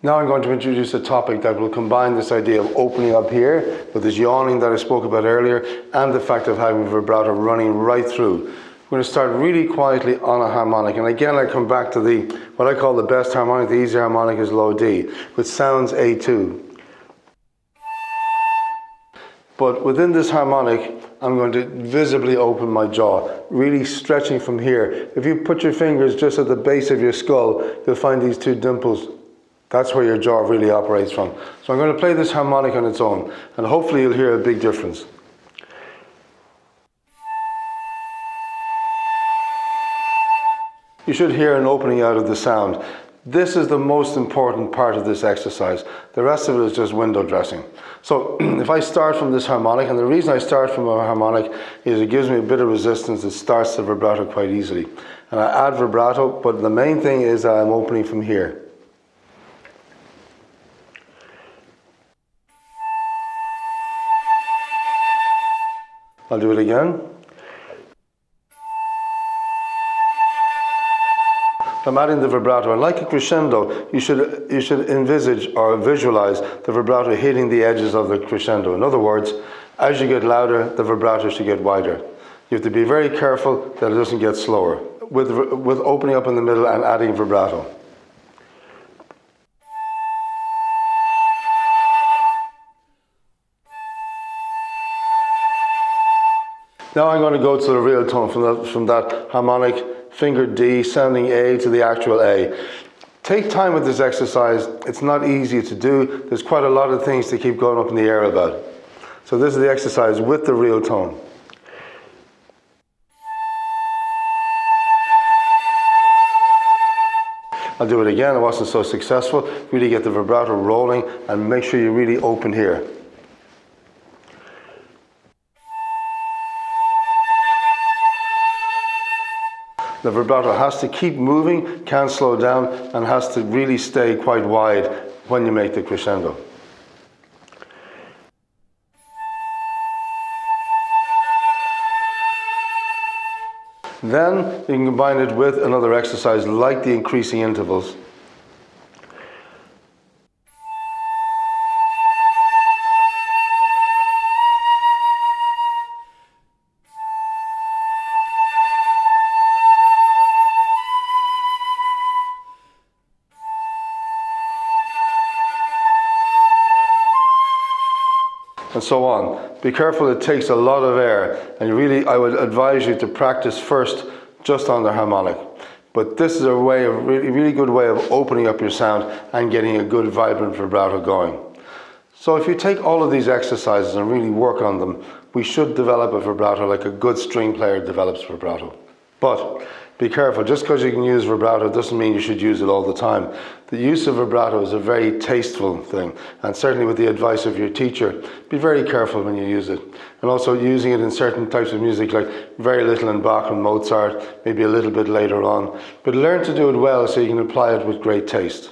Now I'm going to introduce a topic that will combine this idea of opening up here with this yawning that I spoke about earlier and the fact of having vibrato running right through. We're going to start really quietly on a harmonic, and again I come back to what I call the best harmonic. The easy harmonic is low D, which sounds A2. But within this harmonic, I'm going to visibly open my jaw, really stretching from here. If you put your fingers just at the base of your skull, you'll find these two dimples. That's where your jaw really operates from. So I'm going to play this harmonic on its own, and hopefully you'll hear a big difference. You should hear an opening out of the sound. This is the most important part of this exercise. The rest of it is just window dressing. So if I start from this harmonic, and the reason I start from a harmonic is it gives me a bit of resistance. It starts the vibrato quite easily. And I add vibrato, but the main thing is that I'm opening from here. I'll do it again. I'm adding the vibrato, and like a crescendo, you should envisage or visualize the vibrato hitting the edges of the crescendo. In other words, as you get louder, the vibrato should get wider. You have to be very careful that it doesn't get slower with opening up in the middle and adding vibrato. Now I'm going to go to the real tone from that harmonic finger D sounding A to the actual A. Take time with this exercise. It's not easy to do. There's quite a lot of things to keep going up in the air about. So this is the exercise with the real tone. I'll do it again. It wasn't so successful. Really get the vibrato rolling and make sure you really open here. The vibrato has to keep moving, can't slow down, and has to really stay quite wide when you make the crescendo. Then you can combine it with another exercise like the increasing intervals. And so on. Be careful, it takes a lot of air, and I would advise you to practice first just on the harmonic. But this is a really good way of opening up your sound and getting a good vibrant vibrato going. So if you take all of these exercises and really work on them, we should develop a vibrato like a good string player develops vibrato. But be careful, just because you can use vibrato doesn't mean you should use it all the time. The use of vibrato is a very tasteful thing, and certainly with the advice of your teacher, be very careful when you use it. And also using it in certain types of music, like very little in Bach and Mozart, maybe a little bit later on. But learn to do it well so you can apply it with great taste.